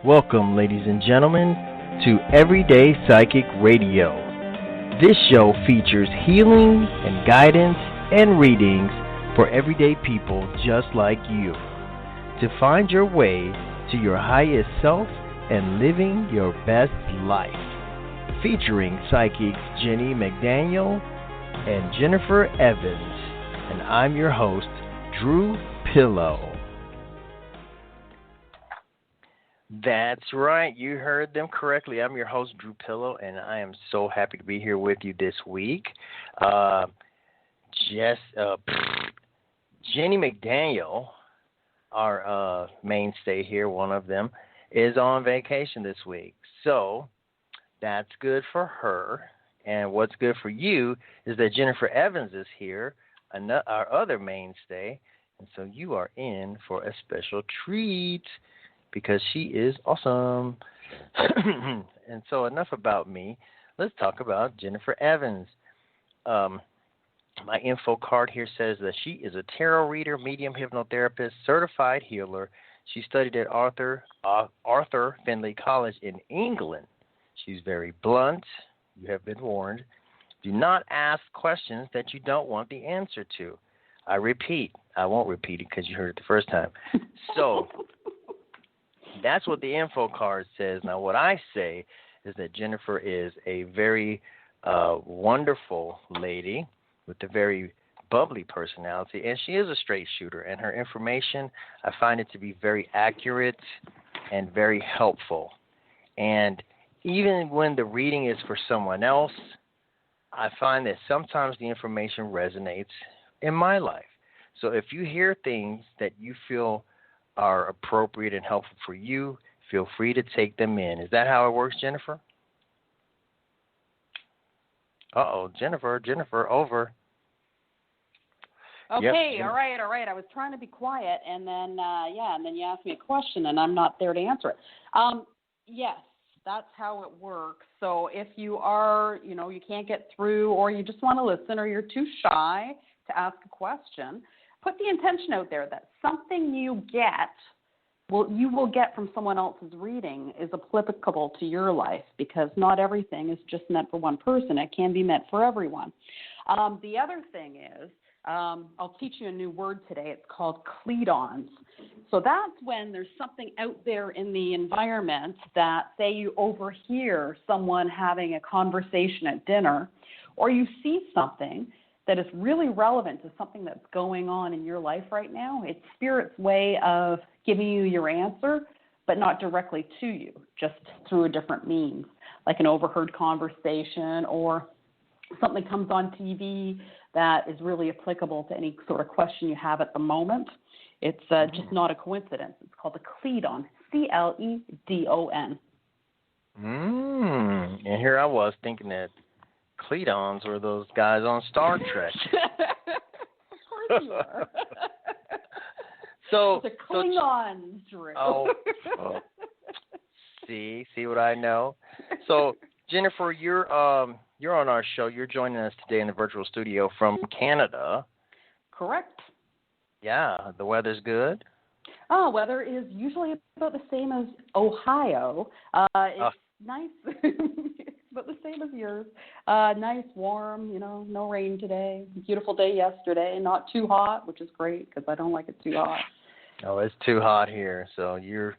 Welcome, ladies and gentlemen, to Everyday Psychic Radio. This show features healing and guidance and readings for everyday people just like you to find your way to your highest self and living your best life. Featuring psychics Jenny McDaniel and Jennifer Evans. And I'm your host, Drew Pillow. That's right. You heard them correctly. I'm your host, Drew Pillow, and I am so happy to be here with you this week. Jenny McDaniel, our mainstay here, one of them, is on vacation this week. So that's good for her. And what's good for you is that Jennifer Evans is here, our other mainstay. And so you are in for a special treat, because she is awesome. And so enough about me. Let's talk about Jennifer Evans. My info card here says that she is a tarot reader, medium, hypnotherapist, certified healer. She studied at Arthur FIndlay College in England. She's very blunt. You have been warned. Do not ask questions that you don't want the answer to. I repeat. I won't repeat it because you heard it the first time. So that's what the info card says. Now, what I say is that Jennifer is a very wonderful lady with a very bubbly personality, and she is a straight shooter. And her information, I find it to be very accurate and very helpful. And even when the reading is for someone else, I find that sometimes the information resonates in my life. So if you hear things that you feel are appropriate and helpful for you, feel free to take them in. Is that how it works, Jennifer? Jennifer, over. Okay, yep. all right. I was trying to be quiet, and then, and then you asked me a question, and I'm not there to answer it. Yes, that's how it works. So if you are, you can't get through, or you just want to listen, or you're too shy to ask a question, put the intention out there that something you will get from someone else's reading is applicable to your life, because not everything is just meant for one person. It can be meant for everyone. The other thing is, I'll teach you a new word today. It's called cledons. So that's when there's something out there in the environment that, say you overhear someone having a conversation at dinner, or you see something that is really relevant to something that's going on in your life right now. It's Spirit's way of giving you your answer, but not directly to you, just through a different means, like an overheard conversation, or something comes on TV that is really applicable to any sort of question you have at the moment. It's just not a coincidence. It's called a cledon, C-L-E-D-O-N. And here I was thinking that Cledons were those guys on Star Trek. Of course you are. So the Klingons, Drew. See what I know. So Jennifer, you're on our show. You're joining us today in the virtual studio from Canada. Correct. Yeah, the weather's good. Weather is usually about the same as Ohio. It's nice. It's about the same as yours. Nice, warm, no rain today. Beautiful day yesterday. Not too hot, which is great because I don't like it too hot. Oh, it's too hot here. So you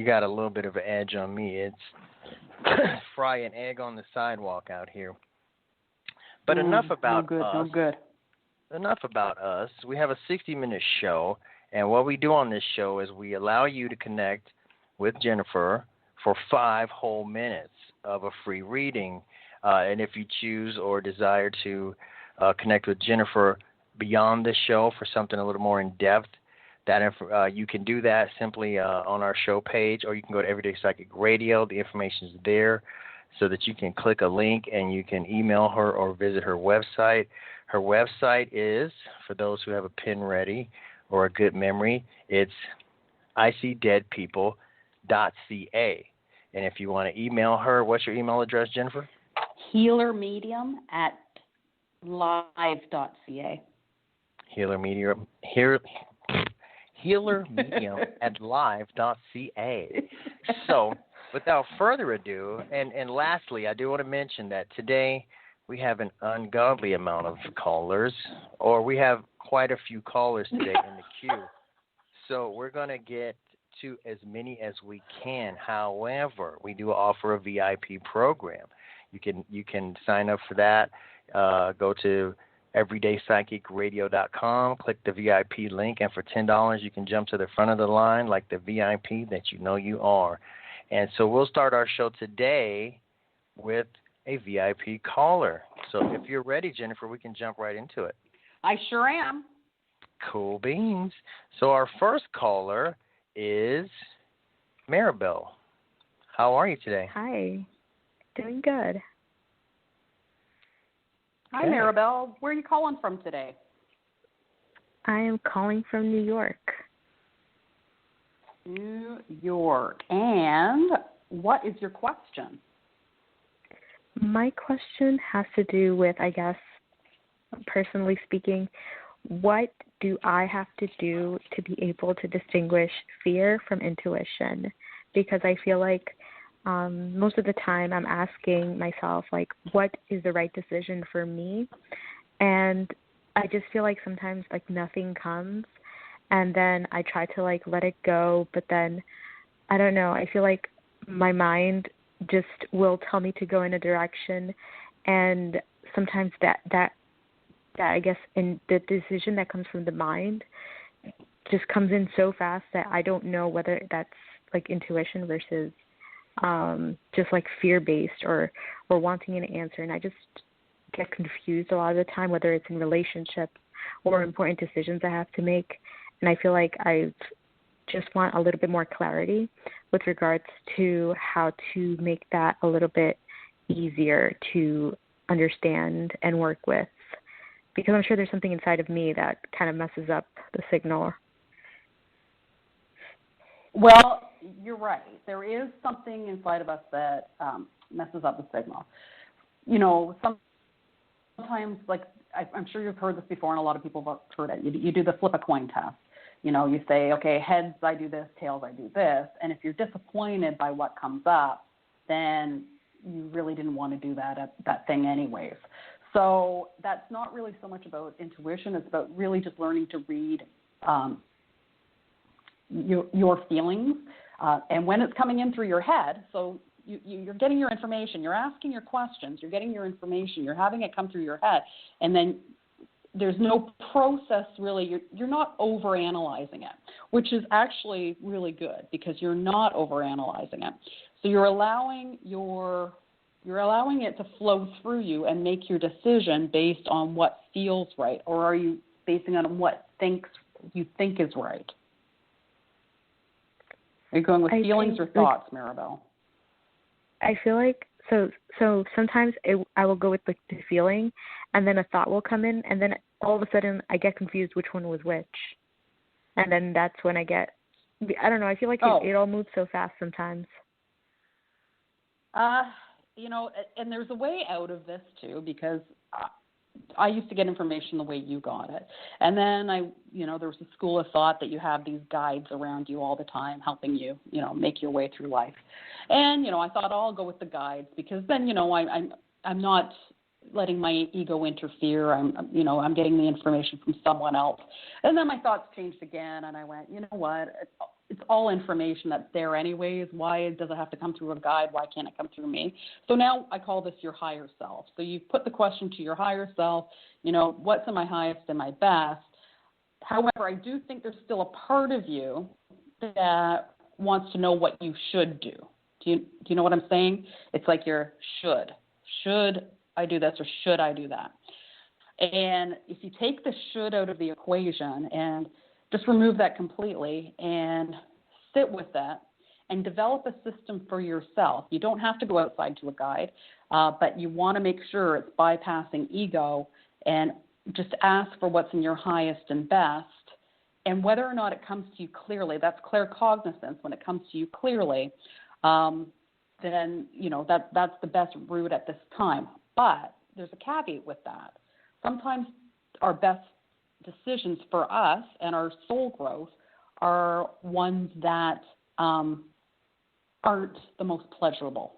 got a little bit of an edge on me. It's fry an egg on the sidewalk out here. But enough about us. No good. Enough about us. We have a 60-minute show, and what we do on this show is we allow you to connect with Jennifer for 5 whole minutes of a free reading. And if you choose or desire to connect with Jennifer beyond the show for something a little more in-depth, you can do that simply on our show page, or you can go to Everyday Psychic Radio. The information is there so that you can click a link and you can email her or visit her website. Her website is, for those who have a pen ready or a good memory, it's iseedeadpeople.ca. And if you want to email her, what's your email address, Jennifer? healermedium@live.ca. healermedium at live.ca. So, without further ado, and lastly, I do want to mention that today we have an ungodly amount of callers, or we have quite a few callers today in the queue. So we're going to get to as many as we can. However, we do offer a VIP program. You can sign up for that. Go to EverydayPsychicRadio.com, click the VIP link, and for $10 you can jump to the front of the line like the VIP that you know you are. And so we'll start our show today with a VIP caller. So if you're ready, Jennifer, we can jump right into it. I sure am. Cool beans. So our first caller is Maribel. How are you today? Hi. Doing good. Hi, Maribel. Where are you calling from today? I am calling from New York. New York. And what is your question? My question has to do with, I guess, personally speaking, what do I have to do to be able to distinguish fear from intuition? Because I feel like most of the time I'm asking myself, like, what is the right decision for me? And I just feel like sometimes, like, nothing comes, and then I try to, like, let it go, but then, I don't know, I feel like my mind just will tell me to go in a direction, and sometimes that I guess in the decision that comes from the mind just comes in so fast that I don't know whether that's like intuition versus just like fear-based or wanting an answer. And I just get confused a lot of the time, whether it's in relationships or important decisions I have to make. And I feel like I just want a little bit more clarity with regards to how to make that a little bit easier to understand and work with. Because I'm sure there's something inside of me that kind of messes up the signal. Well, you're right. There is something inside of us that messes up the signal. You know, sometimes, like, I'm sure you've heard this before, and a lot of people have heard it. You do the flip a coin test. You know, you say, okay, heads, I do this, tails, I do this. And if you're disappointed by what comes up, then you really didn't want to do that thing anyways. So that's not really so much about intuition. It's about really just learning to read your feelings. And when it's coming in through your head, so you're getting your information, you're asking your questions, you're getting your information, you're having it come through your head, and then there's no process really. You're not overanalyzing it, which is actually really good because you're not overanalyzing it. So you're allowing it to flow through you and make your decision based on what feels right, or are you basing it on what you think is right? Are you going with feelings or thoughts, Maribel? I feel like so sometimes I will go with the feeling, and then a thought will come in, and then all of a sudden I get confused which one was which, and then that's when I don't know. I feel like it all moves so fast sometimes. You know, and there's a way out of this too, because I used to get information the way you got it. And then there was a school of thought that you have these guides around you all the time helping you, make your way through life. And, I thought I'll go with the guides because then, I'm not letting my ego interfere. I'm getting the information from someone else. And then my thoughts changed again, and I went, you know what? It's all information that's there anyways. Why does it have to come through a guide? Why can't it come through me? So now I call this your higher self. So you put the question to your higher self, what's in my highest and my best? However, I do think there's still a part of you that wants to know what you should do. Do you know what I'm saying? It's like your should. Should I do this or should I do that? And if you take the should out of the equation and just remove that completely and sit with that and develop a system for yourself. You don't have to go outside to a guide, but you want to make sure it's bypassing ego and just ask for what's in your highest and best. And whether or not it comes to you clearly, that's claircognizance. When it comes to you clearly, then, that's the best route at this time. But there's a caveat with that. Sometimes our best decisions for us and our soul growth are ones that aren't the most pleasurable.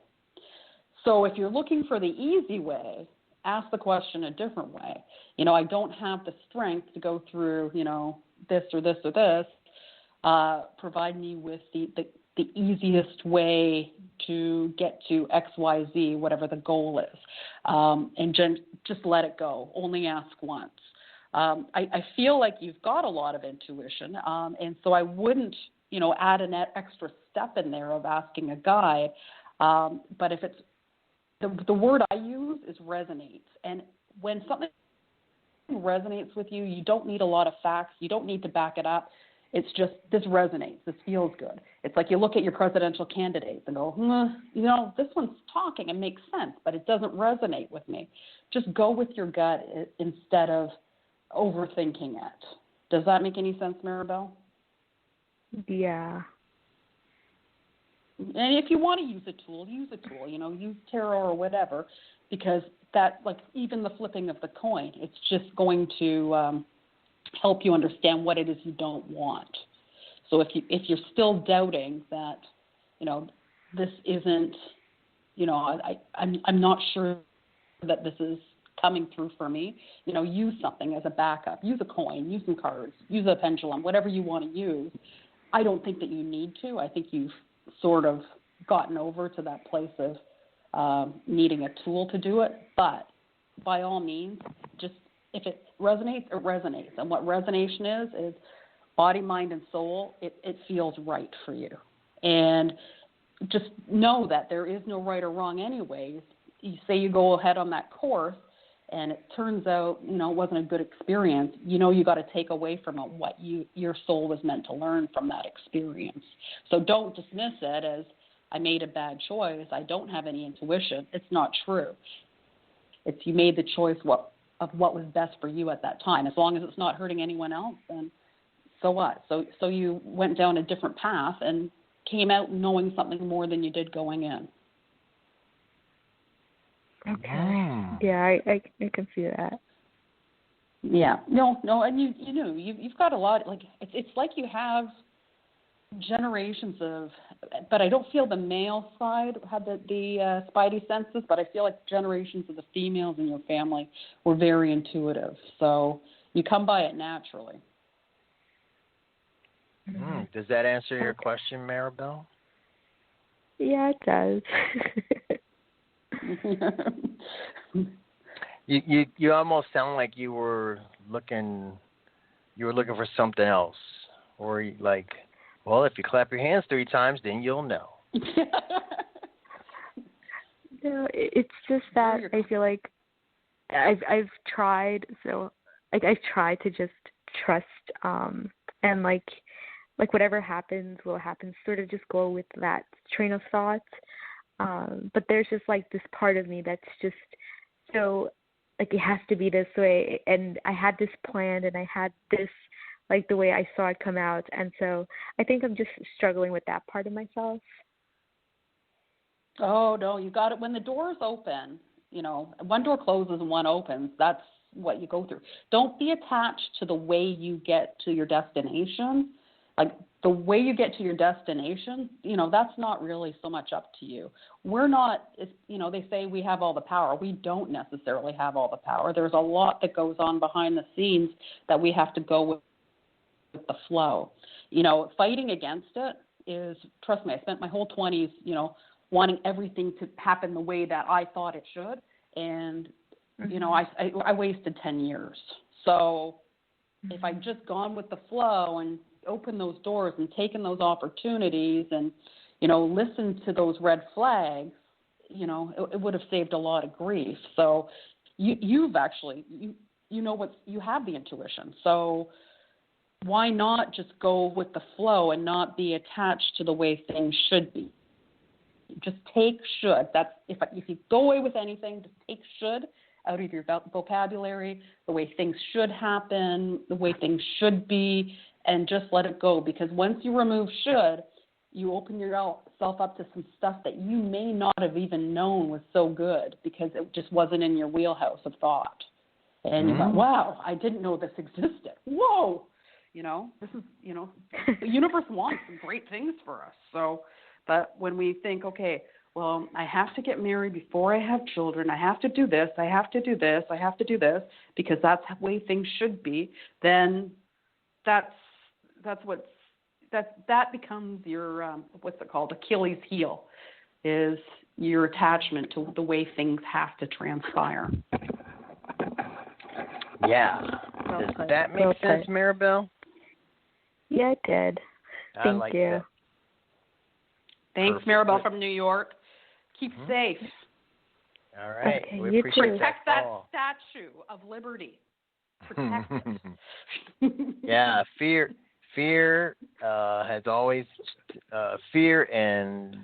So if you're looking for the easy way, ask the question a different way. I don't have the strength to go through, this or this or this. Provide me with the easiest way to get to X, Y, Z, whatever the goal is. And just let it go. Only ask once. I feel like you've got a lot of intuition, and so I wouldn't, add an extra step in there of asking a guide. But if it's the word I use is resonates, and when something resonates with you, you don't need a lot of facts. You don't need to back it up. It's just, this resonates. This feels good. It's like you look at your presidential candidates and go, this one's talking. It makes sense, but it doesn't resonate with me. Just go with your gut instead of overthinking it. Does that make any sense, Maribel? Yeah. And if you want to use a tool, use tarot or whatever, because that, like even the flipping of the coin, it's just going to help you understand what it is you don't want. So if you're still doubting that, this isn't, I'm not sure that this is coming through for me, use something as a backup. Use a coin, use some cards, use a pendulum, whatever you want to use. I don't think that you need to. I think you've sort of gotten over to that place of needing a tool to do it. But by all means, just if it resonates, it resonates. And what resonation is body, mind, and soul. It feels right for you. And just know that there is no right or wrong anyways. You say you go ahead on that course, and it turns out, it wasn't a good experience, you got to take away from it what your soul was meant to learn from that experience. So don't dismiss it as, I made a bad choice, I don't have any intuition. It's not true. It's you made the choice of what was best for you at that time. As long as it's not hurting anyone else, then so what? So you went down a different path and came out knowing something more than you did going in. Okay. Yeah, I can see that. Yeah. No, and you've got a lot. Like it's like you have generations of, but I don't feel the male side had the spidey senses, but I feel like generations of the females in your family were very intuitive. So you come by it naturally. Does that answer your question, Maribel? Yeah, it does. You almost sound like you were looking for something else, or like, well, if you clap your hands 3 times, then you'll know. No, it's just that I feel like I've tried, so like I've tried to just trust and like whatever happens will happen, sort of just go with that train of thought. But there's just like this part of me that's just so like it has to be this way, and I had this planned and I had this like the way I saw it come out, and so I think I'm just struggling with that part of myself. Oh no, you got it. When the doors open, one door closes and one opens. That's what you go through. Don't be attached to the way you get to your destination. Like the way you get to your destination, that's not really so much up to you. We're not, they say we have all the power. We don't necessarily have all the power. There's a lot that goes on behind the scenes that we have to go with the flow. Fighting against it is, trust me, I spent my whole 20s, wanting everything to happen the way that I thought it should. And, I wasted 10 years. So if I'd just gone with the flow and opened those doors and taken those opportunities and, listened to those red flags, it would have saved a lot of grief. So you've actually, you have the intuition. So why not just go with the flow and not be attached to the way things should be? Just take should. That's if you go away with anything, just take should out of your vocabulary, the way things should happen, the way things should be, and just let it go. Because once you remove should, you open yourself up to some stuff that you may not have even known was so good because it just wasn't in your wheelhouse of thought. And you thought, wow, I didn't know this existed. Whoa! This is, the universe wants great things for us. So, but when we think, okay, well, I have to get married before I have children, I have to do this, I have to do this, I have to do this, because that's the way things should be, then that becomes your, what's it called, Achilles heel, is your attachment to the way things have to transpire. Yeah. Does that make sense, Maribel? Yeah, it did. Thank you. That. Thanks, Maribel from New York. Keep safe. All right. Okay, we appreciate Protect that statue of liberty. Protect it. Yeah, fear has always fear and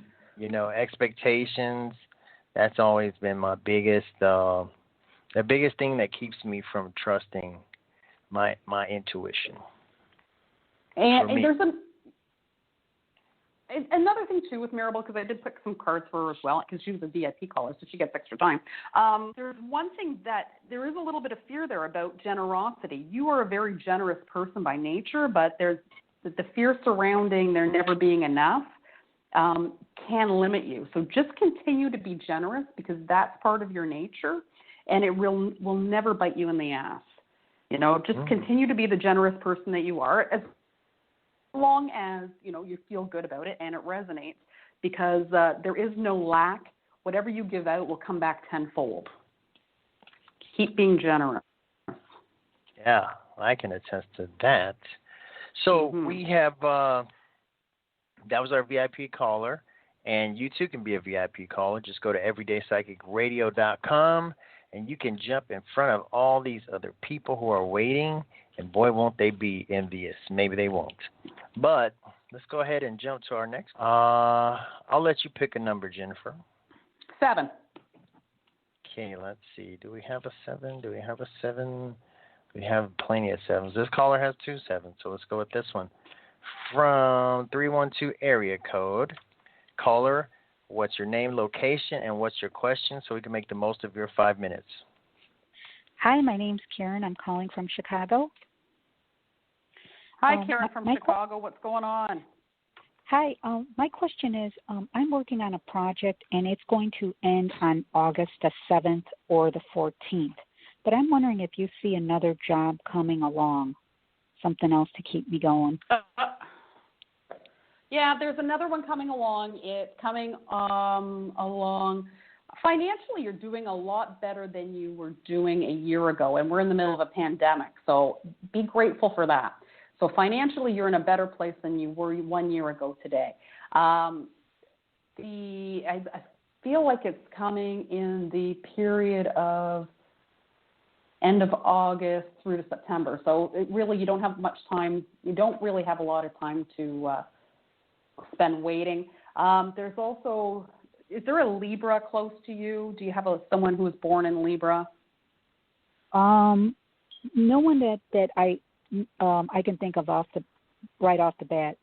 expectations. That's always been my biggest the biggest thing that keeps me from trusting my intuition. And there's another thing too with Maribel, because I did pick some cards for her as well, because she was a VIP caller, so she gets extra time. There's one thing that there is a little bit of fear there about generosity. You are a very generous person by nature, but there's the fear surrounding there never being enough can limit you. So just continue to be generous, because that's part of your nature, and it will never bite you in the ass. Just continue to be the generous person that you are, as long as you feel good about it and it resonates, because there is no lack. Whatever you give out will come back tenfold. Keep being generous. Yeah, I can attest to that. So we have that was our VIP caller, and you too can be a VIP caller. Just go to EverydayPsychicRadio.com, and you can jump in front of all these other people who are waiting, and boy, won't they be envious. Maybe they won't. But let's go ahead and jump to our next. I'll let you pick a number, Jennifer. 7. Okay, let's see. Do we have a 7? We have plenty of 7s. This caller has 2 7s, so let's go with this one. From 312 area code. Caller, what's your name, location, and what's your question, so we can make the most of your 5 minutes? Hi, my name's Karen. I'm calling from Chicago. Hi, Karen from Chicago. What's going on? Hi. My question is, I'm working on a project, and it's going to end on August the 7th or the 14th. But I'm wondering if you see another job coming along, something else to keep me going. Yeah, there's another one coming along. It's coming along. Financially, you're doing a lot better than you were doing a year ago, and we're in the middle of a pandemic, so be grateful for that. So financially, you're in a better place than you were 1 year ago today. I feel like it's coming in the period of end of August through to September. So you don't have much time. You don't really have a lot of time to spend waiting. There's also, is there a Libra close to you? Do you have someone who was born in Libra? No one that I can think of right off the bat.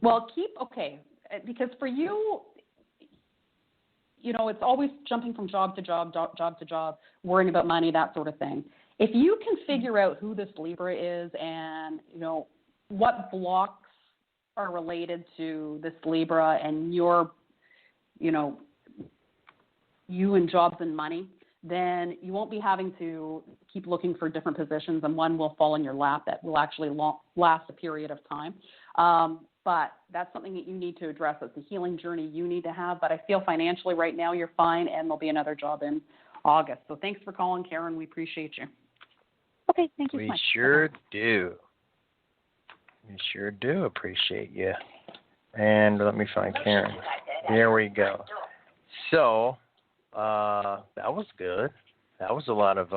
Well, because for you, it's always jumping from job to job, worrying about money, that sort of thing. If you can figure out who this Libra is and, what blocks are related to this Libra and your, you and jobs and money, then you won't be having to keep looking for different positions, and one will fall in your lap that will actually last a period of time. But that's something that you need to address. It's a healing journey you need to have. But I feel financially right now you're fine, and there'll be another job in August. So thanks for calling, Karen. We appreciate you. Okay, thank you so much. We sure do. We sure do appreciate you. And let me find Karen. There we go. So that was good. That was a lot of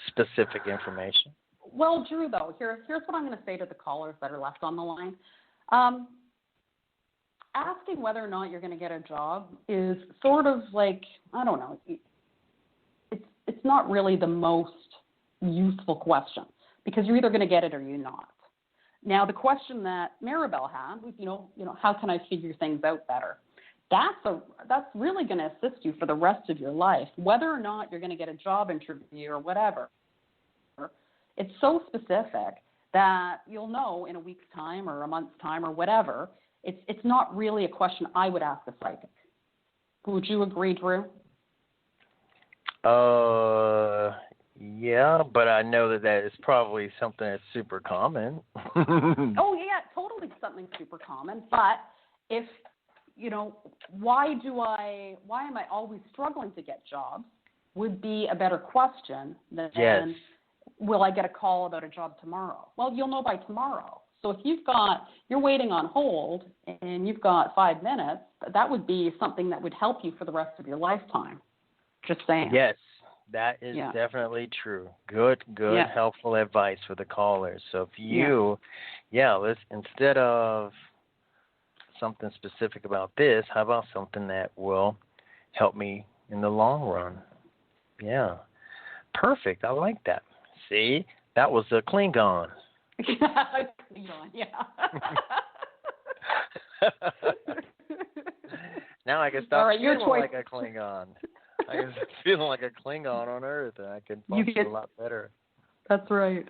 specific information. Well, Drew, though, here's what I'm going to say to the callers that are left on the line. Asking whether or not you're going to get a job is sort of like, I don't know, it's not really the most useful question, because you're either going to get it or you're not. Now, the question that Maribel had was, how can I figure things out better? That's really going to assist you for the rest of your life, whether or not you're going to get a job interview or whatever. It's so specific that you'll know in a week's time or a month's time or whatever. It's not really a question I would ask a psychic. Would you agree, Drew? Yeah, but I know that is probably something that's super common. Oh, yeah, totally something super common. But if, why am I always struggling to get jobs would be a better question than yes. Will I get a call about a job tomorrow? Well, you'll know by tomorrow. So if you're waiting on hold and you've got 5 minutes, that would be something that would help you for the rest of your lifetime. Just saying. Yes, that is definitely true. Good, helpful advice for the callers. So if you, let's, instead of something specific about this, how about something that will help me in the long run? Yeah. Perfect. I like that. See, that was a Klingon. Yeah. Now I can stop feeling your like a Klingon. I can feel like a Klingon on Earth, and I can function a lot better. That's right.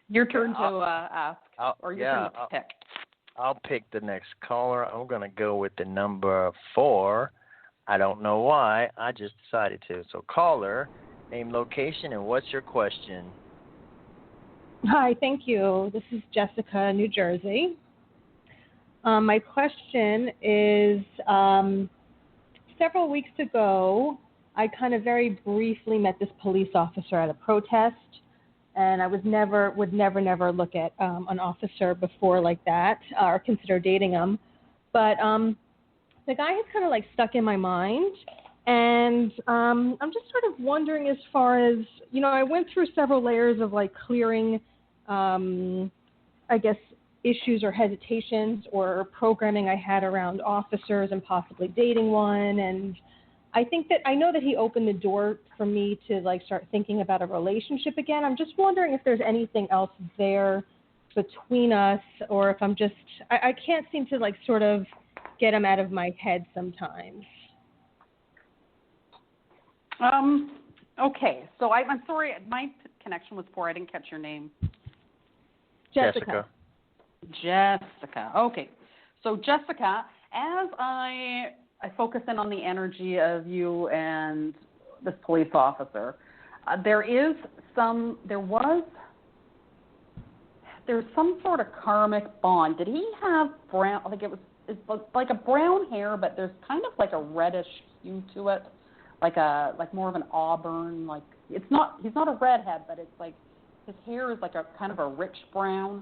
Your turn to ask, or your turn to pick. I'll pick the next caller. I'm going to go with the number 4. I don't know why. I just decided to. So caller, name, location, and what's your question? Hi, thank you. This is Jessica, New Jersey. My question is, several weeks ago, I kind of very briefly met this police officer at a protest, and I would never look at an officer before like that or consider dating him. But the guy has kind of like stuck in my mind, and I'm just sort of wondering as far as, I went through several layers of like clearing I guess, issues or hesitations or programming I had around officers and possibly dating one. And I know that he opened the door for me to like start thinking about a relationship again. I'm just wondering if there's anything else there between us, or if I'm just, I can't seem to like sort of get him out of my head sometimes. Okay, so I'm sorry, my connection was poor. I didn't catch your name. Jessica. Okay. So Jessica, as I focus in on the energy of you and this police officer, there's some sort of karmic bond. Did he have brown? I think it's like a brown hair, but there's kind of like a reddish hue to it, like more of an auburn. Like he's not a redhead, but it's like his hair is like a kind of a rich brown.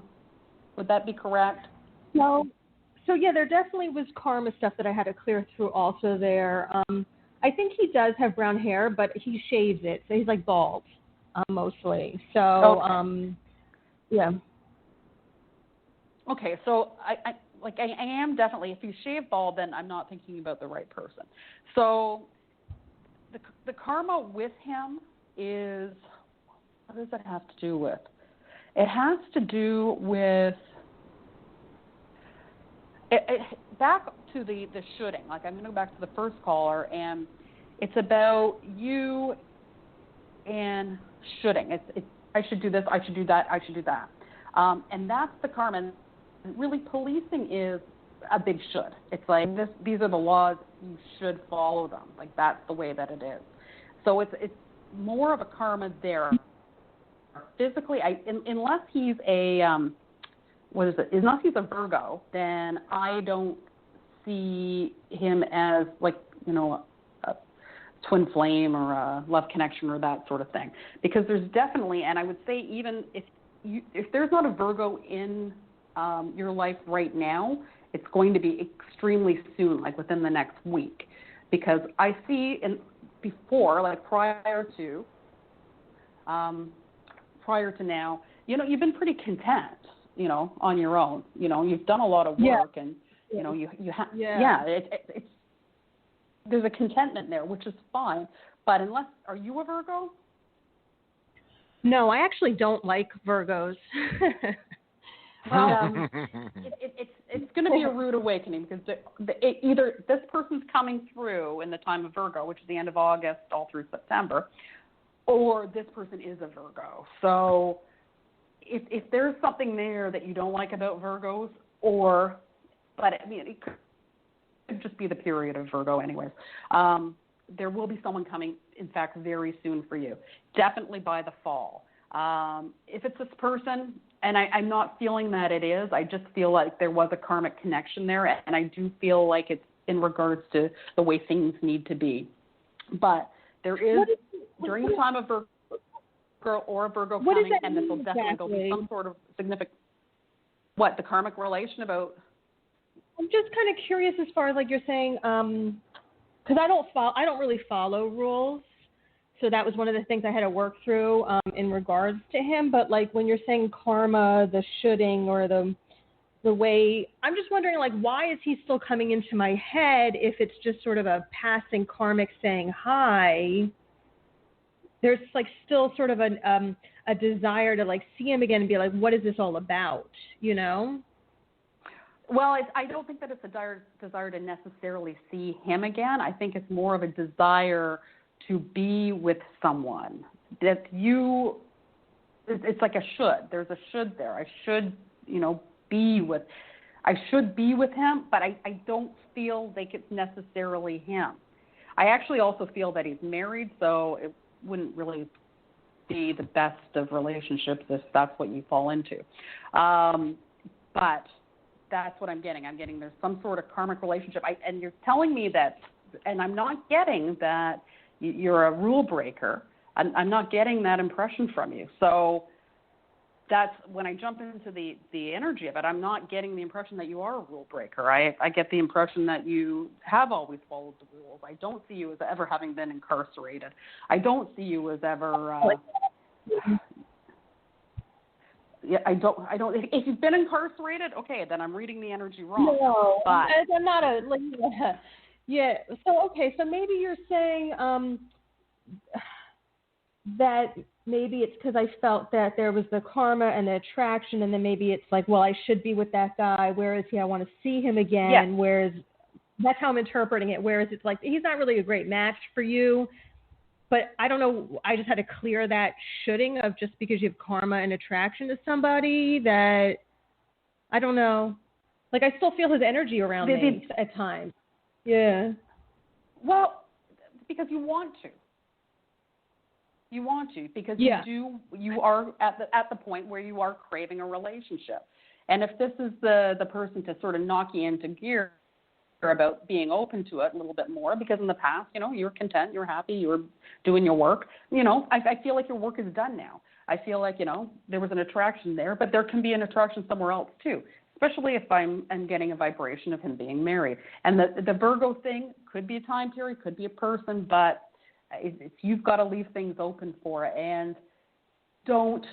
Would that be correct? No. So yeah, there definitely was karma stuff that I had to clear through also there. I think he does have brown hair, but he shaves it, so he's like bald mostly. So yeah. Okay, so I am definitely, if you shave bald, then I'm not thinking about the right person. So the karma with him is, what does it have to do with? It has to do with back to the shoulding. Like I'm going to go back to the first caller, and it's about you and shoulding. It's I should do this, I should do that, I should do that, and that's the karma. And really, policing is a big should. It's like these are the laws, you should follow them. Like that's the way that it is. So it's more of a karma there. Physically, unless he's unless he's a Virgo, then I don't see him as like, a twin flame or a love connection or that sort of thing. Because there's definitely, and I would say even if there's not a Virgo in your life right now, it's going to be extremely soon, like within the next week. Because I see before, like prior to now, you've been pretty content, on your own. You've done a lot of work, and it's there's a contentment there, which is fine. But are you a Virgo? No, I actually don't like Virgos. Well, it's going to be a rude awakening because either this person's coming through in the time of Virgo, which is the end of August all through September, or this person is a Virgo. So if there's something there that you don't like about Virgos, but I mean, it could just be the period of Virgo anyways. There will be someone coming, in fact, very soon for you, definitely by the fall. If it's this person, and I'm not feeling that it is, I just feel like there was a karmic connection there, and I do feel like it's in regards to the way things need to be. But there is, during the time of Virgo or Virgo coming, and this will definitely be some sort of significant, the karmic relation about? I'm just kind of curious as far as like you're saying, because I don't really follow rules. So that was one of the things I had to work through in regards to him. But like when you're saying karma, the shoulding or the way, I'm just wondering like why is he still coming into my head if it's just sort of a passing karmic saying hi? There's like still sort of a desire to like see him again and be like, what is this all about? You know? Well, I don't think that it's a desire to necessarily see him again. I think it's more of a desire to be with someone that it's like a should. There's a should there. I should, be with him, but I don't feel like it's necessarily him. I actually also feel that he's married, so it wouldn't really be the best of relationships if that's what you fall into. But that's what I'm getting. I'm getting there's some sort of karmic relationship. And you're telling me that, and I'm not getting that you're a rule breaker. I'm not getting that impression from you. So that's when I jump into the energy of it, I'm not getting the impression that you are a rule breaker. I get the impression that you have always followed the rules. I don't see you as ever having been incarcerated. I don't see you as ever... Yeah, I don't. If you've been incarcerated, okay, then I'm reading the energy wrong. No, but I'm not a like. Yeah. So okay. So maybe you're saying that maybe it's because I felt that there was the karma and the attraction, and then maybe it's like, well, I should be with that guy. Where is he? I want to see him again. Yeah. Whereas that's how I'm interpreting it. Whereas it's like he's not really a great match for you. But I don't know, I just had to clear that shoulding of just because you have karma and attraction to somebody that, I don't know. Like, I still feel his energy around me at times. Yeah. Well, because you want to. You want to because you are at the point where you are craving a relationship. And if this is the person to sort of knock you into gear about being open to it a little bit more, because in the past, you were content, you were happy, you were doing your work. I feel like your work is done now. I feel like, there was an attraction there, but there can be an attraction somewhere else too, especially if I'm getting a vibration of him being married. And the Virgo thing could be a time period, could be a person, but you've got to leave things open for it, and don't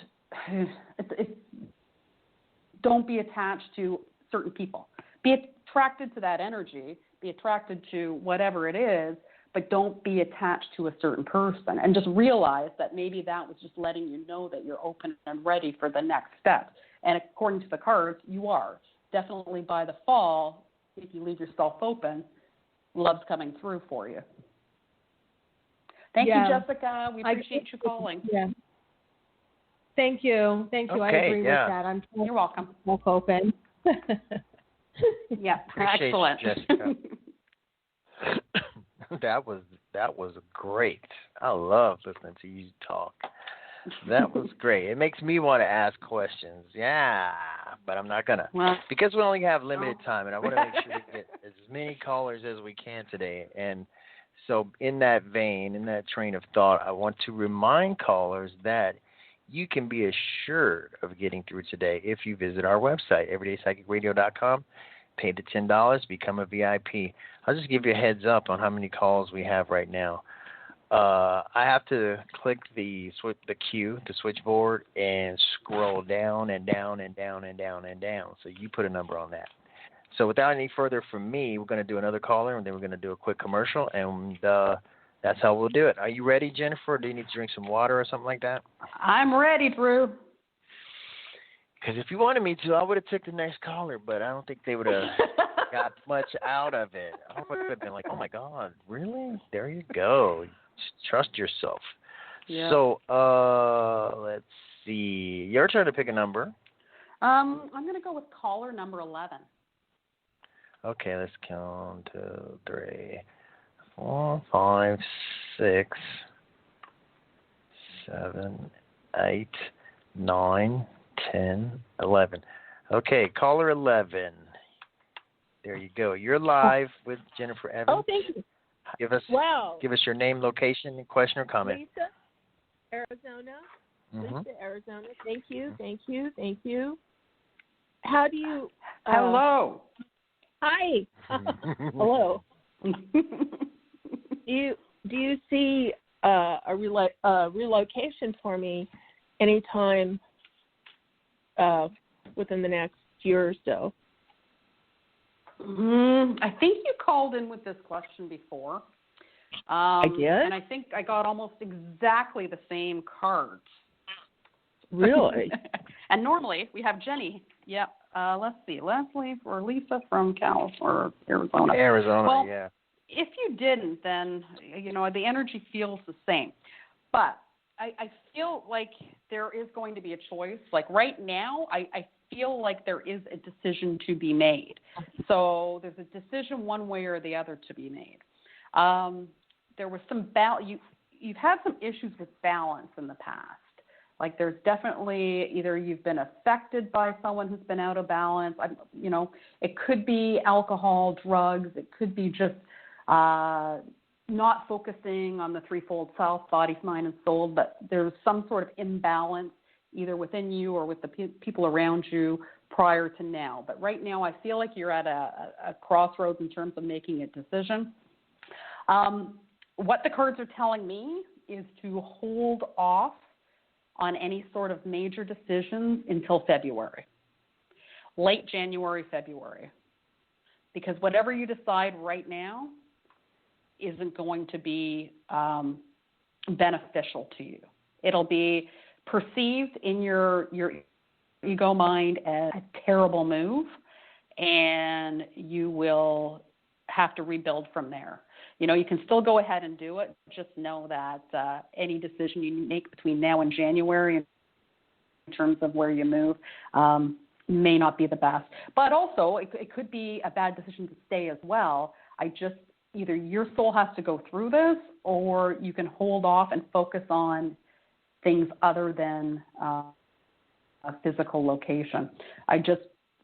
be attached to certain people. Be attracted to that energy, be attracted to whatever it is, but don't be attached to a certain person. And just realize that maybe that was just letting you know that you're open and ready for the next step. And according to the cards, you are. Definitely by the fall, if you leave yourself open, love's coming through for you. Thank you, Jessica. We appreciate you calling. Yeah. Thank you. Okay, I agree with that. You're welcome. Open. Yeah, appreciate excellent. You, Jessica. That was great. I love listening to you talk. That was great. It makes me want to ask questions. Yeah, but I'm not gonna because we only have limited time, and I want to make sure we get as many callers as we can today. And so, in that vein, in that train of thought, I want to remind callers that you can be assured of getting through today if you visit our website, EverydayPsychicRadio.com. Pay the $10, become a VIP. I'll just give you a heads up on how many calls we have right now. I have to click the switchboard, and scroll down and down and down and down and down. So you put a number on that. So without any further from me, we're going to do another caller, and then we're going to do a quick commercial, and that's how we'll do it. Are you ready, Jennifer? Or do you need to drink some water or something like that? I'm ready, Drew. Because if you wanted me to, I would have took the next caller, but I don't think they would have got much out of it. I would have been like, oh, my God, really? There you go. Just trust yourself. Yeah. So let's see. Your turn to pick a number. I'm going to go with caller number 11. Okay, let's count 2, 3, 4, 5, 6, 7, 8, 9, 10, 11. Okay, caller 11. There you go. You're live with Jennifer Evans. Oh, thank you. Give us your name, location, question, or comment. Lisa, Arizona. Lisa, Arizona. Thank you. How do you... Hello. Hi. Hello. Do you see a relocation for me anytime within the next year or so? I think you called in with this question before. I did? And I think I got almost exactly the same cards. Really? And normally we have Jenny. Yeah. Let's see. Leslie or Lisa from Arizona. Well, yeah. If you didn't, then, the energy feels the same. But I feel like there is going to be a choice. Like right now, I feel like there is a decision to be made. So there's a decision one way or the other to be made. There was some you've had some issues with balance in the past. Like there's definitely either you've been affected by someone who's been out of balance. It could be alcohol, drugs. It could be just not focusing on the threefold self, body, mind, and soul. But there's some sort of imbalance either within you or with the people around you prior to now. But right now I feel like you're at a crossroads in terms of making a decision. What the cards are telling me is to hold off on any sort of major decisions until February, late January, February, because whatever you decide right now isn't going to be beneficial to you. It'll be perceived in your ego mind as a terrible move, and you will have to rebuild from there. You can still go ahead and do it. Just know that any decision you make between now and January in terms of where you move may not be the best. But also, it could be a bad decision to stay as well. Either your soul has to go through this, or you can hold off and focus on things other than a physical location.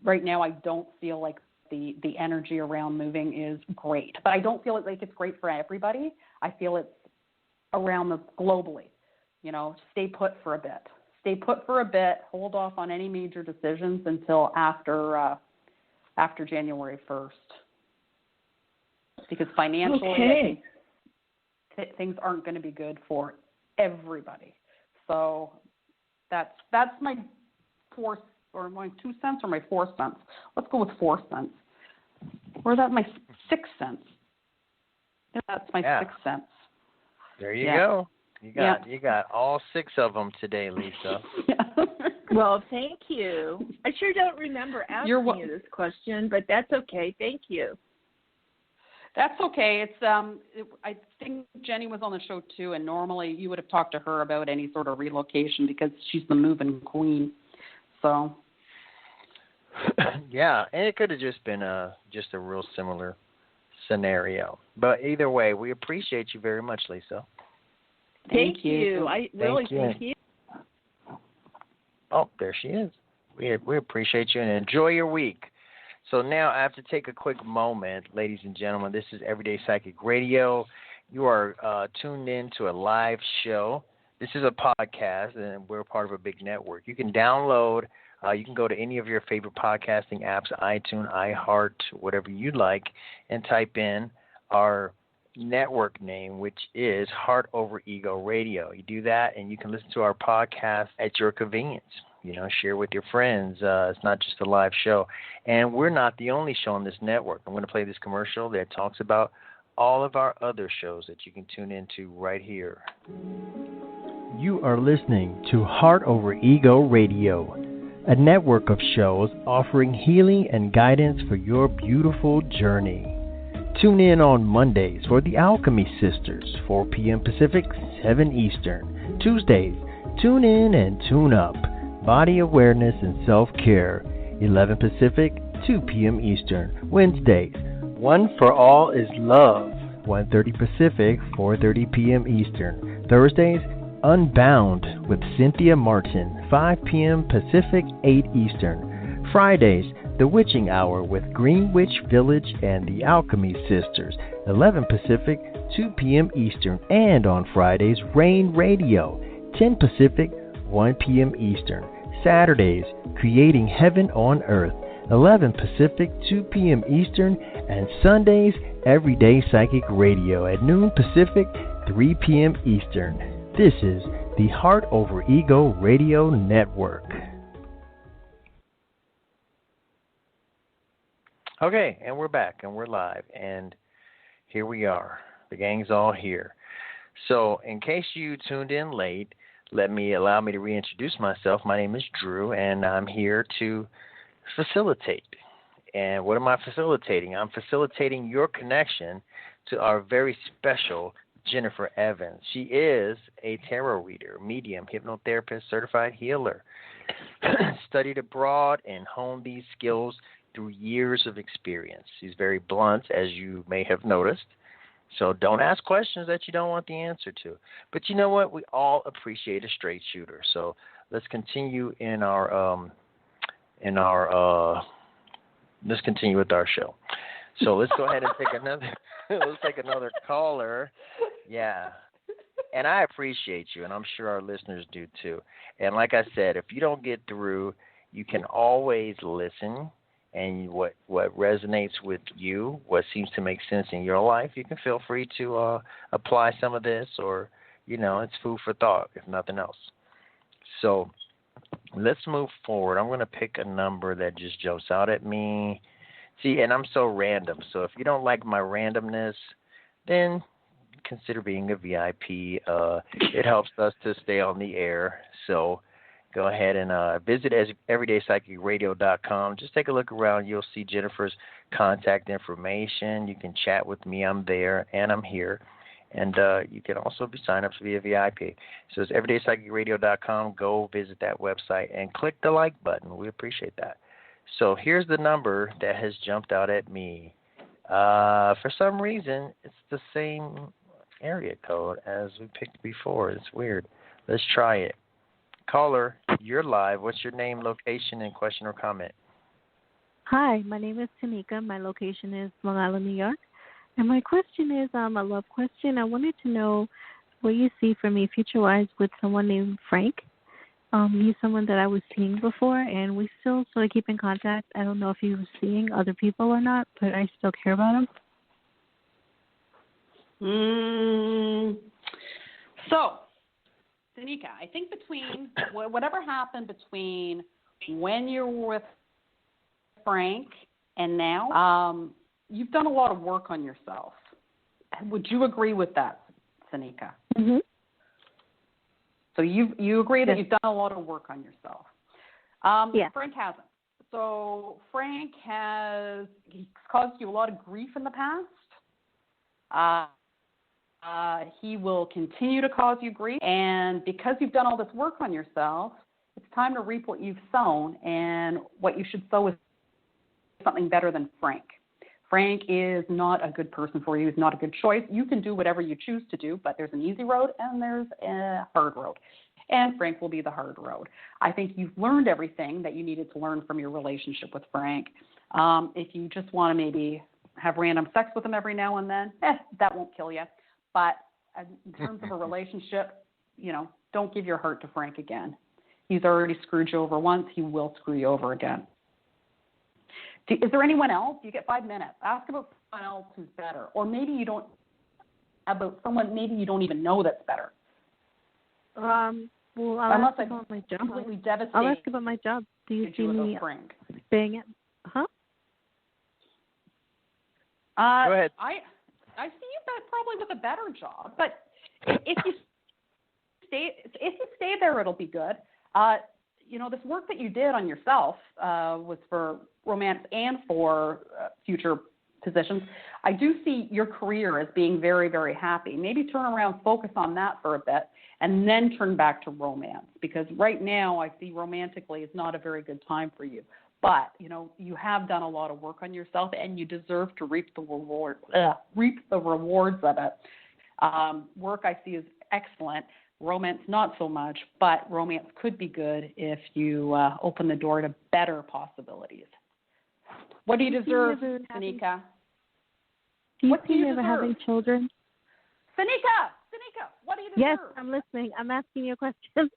Right now, I don't feel like the energy around moving is great, but I don't feel like it's great for everybody. I feel it's around globally. Stay put for a bit. Hold off on any major decisions until after January 1st, because financially, things aren't going to be good for everybody. So that's my 4 or my 2 cents or my 4 cents. Let's go with 4 cents. Or is that my 6 cents? That's my 6 cents. There you go. You got all 6 of them today, Lisa. Well, thank you. I sure don't remember asking you this question, but that's okay. Thank you. That's okay. I think Jenny was on the show too, and normally you would have talked to her about any sort of relocation because she's the moving queen. So. Yeah, and it could have just been a real similar scenario. But either way, we appreciate you very much, Lisa. Thank you. I really thank you. Oh, there she is. We appreciate you and enjoy your week. So now I have to take a quick moment, ladies and gentlemen. This is Everyday Psychic Radio. You are tuned in to a live show. This is a podcast, and we're part of a big network. You can download. You can go to any of your favorite podcasting apps, iTunes, iHeart, whatever you'd like, and type in our network name, which is Heart Over Ego Radio. You do that, and you can listen to our podcast at your convenience. Share with your friends. It's not just a live show. And we're not the only show on this network. I'm going to play this commercial that talks about all of our other shows that you can tune into right here. You are listening to Heart Over Ego Radio, a network of shows offering healing and guidance for your beautiful journey. Tune in on Mondays for the Alchemy Sisters, 4 p.m. Pacific, 7 Eastern. Tuesdays, Tune in and tune up. Body awareness and self-care. 11 Pacific, 2 p.m. Eastern. Wednesdays, One for All is Love. 1:30 Pacific, 4:30 p.m. Eastern. Thursdays, Unbound with Cynthia Martin, 5 p.m. Pacific, 8 Eastern. Fridays, The Witching Hour with Greenwich Village and the Alchemy Sisters, 11 Pacific, 2 p.m. Eastern. And on Fridays, Rain Radio, 10 Pacific, 1 p.m. Eastern. Saturdays, Creating Heaven on Earth, 11 Pacific, 2 p.m. Eastern. And Sundays, Everyday Psychic Radio at noon Pacific, 3 p.m. Eastern. This is the Heart Over Ego Radio Network. Okay, and we're back, and we're live, and here we are. The gang's all here. So, in case you tuned in late, allow me to reintroduce myself. My name is Drew, and I'm here to facilitate. And what am I facilitating? I'm facilitating your connection to our very special Jennifer Evans. She is a tarot reader, medium, hypnotherapist, certified healer. Studied abroad and honed these skills through years of experience. She's very blunt, as you may have noticed. So don't ask questions that you don't want the answer to. But you know what? We all appreciate a straight shooter. So let's continue let's continue with our show. So let's go ahead and take another caller. Yeah. And I appreciate you, and I'm sure our listeners do too. And like I said, if you don't get through, you can always listen, and what resonates with you, what seems to make sense in your life, you can feel free to apply some of this, or, it's food for thought, if nothing else. So let's move forward. I'm going to pick a number that just jumps out at me. See, and I'm so random, so if you don't like my randomness, then consider being a VIP. It helps us to stay on the air. So go ahead and visit EverydayPsychicRadio.com. Just take a look around. You'll see Jennifer's contact information. You can chat with me. I'm there, and I'm here. And you can also sign up to be a VIP. So it's EverydayPsychicRadio.com. Go visit that website and click the like button. We appreciate that. So here's the number that has jumped out at me. For some reason, it's the same area code as we picked before. It's weird. Let's try it. Caller, you're live. What's your name, location, and question or comment? Hi, my name is Tanika. My location is Long Island, New York. And my question is a love question. I wanted to know what you see for me future-wise with someone named Frank. He's someone that I was seeing before, and we still sort of keep in contact. I don't know if he was seeing other people or not, but I still care about him. So, Tanika, I think between whatever happened between when you were with Frank and now, you've done a lot of work on yourself. Would you agree with that, Tanika? Mm-hmm. So you agree that you've done a lot of work on yourself. Yeah. Frank hasn't. So Frank he's caused you a lot of grief in the past. He will continue to cause you grief. And because you've done all this work on yourself, it's time to reap what you've sown. And what you should sow is something better than Frank. Frank is not a good person for you. He's not a good choice. You can do whatever you choose to do, but there's an easy road and there's a hard road. And Frank will be the hard road. I think you've learned everything that you needed to learn from your relationship with Frank. If you just want to maybe have random sex with him every now and then, that won't kill you. But in terms of a relationship, don't give your heart to Frank again. He's already screwed you over once. He will screw you over again. Is there anyone else? You get 5 minutes. Ask about someone else who's better. Or maybe you don't, about someone maybe you don't even know that's better. Well, I'll ask about my job. Completely devastating. I'll ask about my job. Do you see me staying at, Huh? Go ahead. I see you probably with a better job. But if you stay there, it'll be good. This work that you did on yourself was for romance and for future positions. I do see your career as being very, very happy. Maybe turn around, focus on that for a bit, and then turn back to romance, because right now I see romantically is not a very good time for you. But, you know, you have done a lot of work on yourself, and you deserve to reap the rewards of it. Work I see is excellent. Romance, not so much, but romance could be good if you open the door to better possibilities. What do you deserve, Sanika? What do you ever having children? Sanika, what do you deserve? Yes, I'm listening. I'm asking you a question.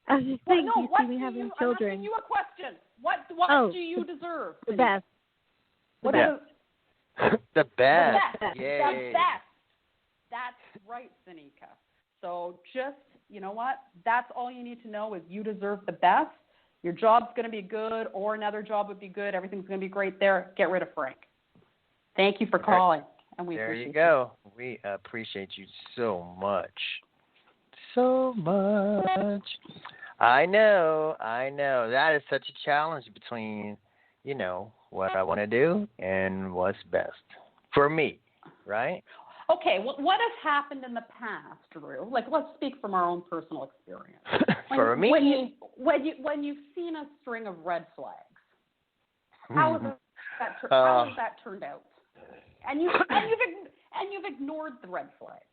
I was just saying, do you see me having children? I'm asking you a question. What do you deserve? The best. The best. Yay. The best. That's right, Sanika. So just, you know what? That's all you need to know is you deserve the best. Your job's going to be good, or another job would be good. Everything's going to be great there. Get rid of Frank. Thank you for calling. And we there you go. We appreciate you so much. So much. I know. That is such a challenge between, you know, what I want to do and what's best for me, right? Okay, well, what has happened in the past, Drew? Like, let's speak from our own personal experience. For me? When you've seen a string of red flags, how has that turned out? And you've ignored the red flags.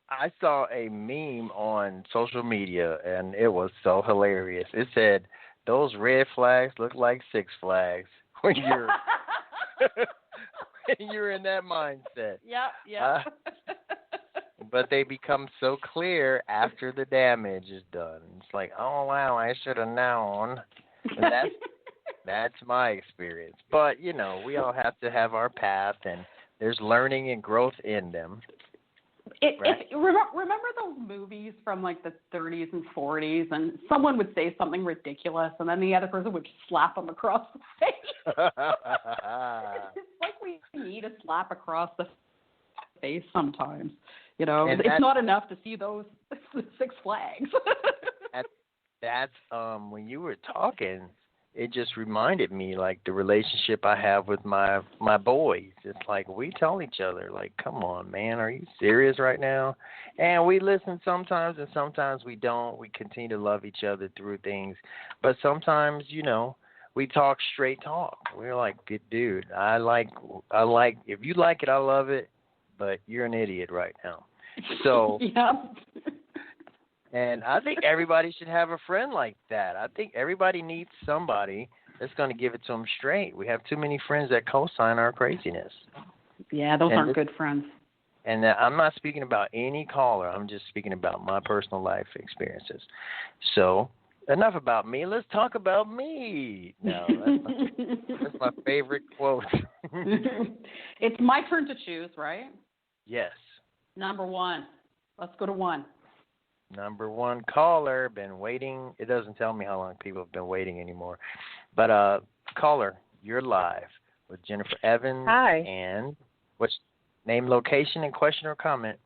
I saw a meme on social media, and it was so hilarious. It said, "Those red flags look like Six Flags when you're you're in that mindset." Yeah. But they become so clear after the damage is done. It's like, oh wow, I should have known. And that's my experience. But you know, we all have to have our path, and there's learning and growth in them. Remember those movies from like the 30s and 40s, and someone would say something ridiculous, and then the other person would slap them across the face? It's like we need a slap across the face sometimes. You know, and it's not enough to see those Six Flags. that's when you were talking, it just reminded me, like, the relationship I have with my boys. It's like we tell each other, like, come on, man, are you serious right now? And we listen sometimes, and sometimes we don't. We continue to love each other through things. But sometimes, you know, we talk straight talk. We're like, good dude, I like, if you like it, I love it, but you're an idiot right now. So, yeah. And I think everybody should have a friend like that. I think everybody needs somebody that's going to give it to them straight. We have too many friends that co-sign our craziness. Yeah, those aren't good friends. And I'm not speaking about any caller. I'm just speaking about my personal life experiences. So, enough about me. Let's talk about me. No, that's my favorite quote. It's my turn to choose, right? Yes. Number one. Let's go to one. Number one caller, been waiting. It doesn't tell me how long people have been waiting anymore. But caller, you're live with Jennifer Evans. Hi. And what's name, location, and question or comment?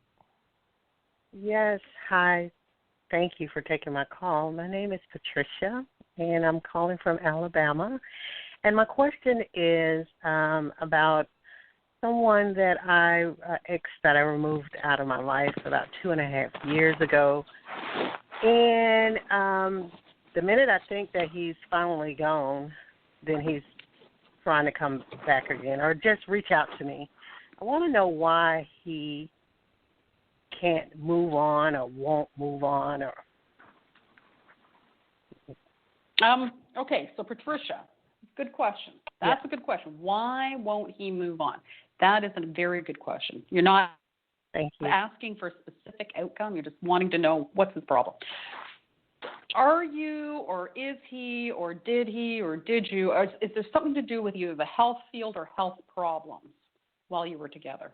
Yes, hi. Thank you for taking my call. My name is Patricia, and I'm calling from Alabama. And my question is about someone that I removed out of my life about 2.5 years ago. And the minute I think that he's finally gone, then he's trying to come back again or just reach out to me. I want to know why he can't move on or won't move on. Or Okay, so Patricia, good question. That's a good question. Why won't he move on? That is a very good question. You're not asking for a specific outcome. You're just wanting to know what's his problem. Are you, or is he, or did he, or did you, or is there something to do with either the health field or health problems while you were together?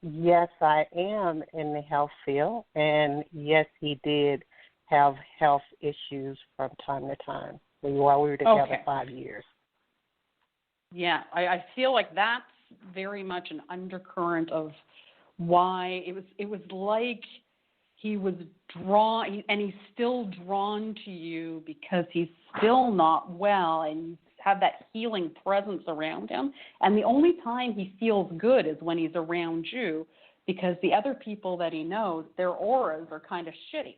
Yes, I am in the health field, and yes, he did have health issues from time to time while we were together 5 years. Yeah, I feel like that's very much an undercurrent of why it was like he was drawn, and he's still drawn to you because he's still not well, and you have that healing presence around him. And the only time he feels good is when he's around you, because the other people that he knows, their auras are kind of shitty.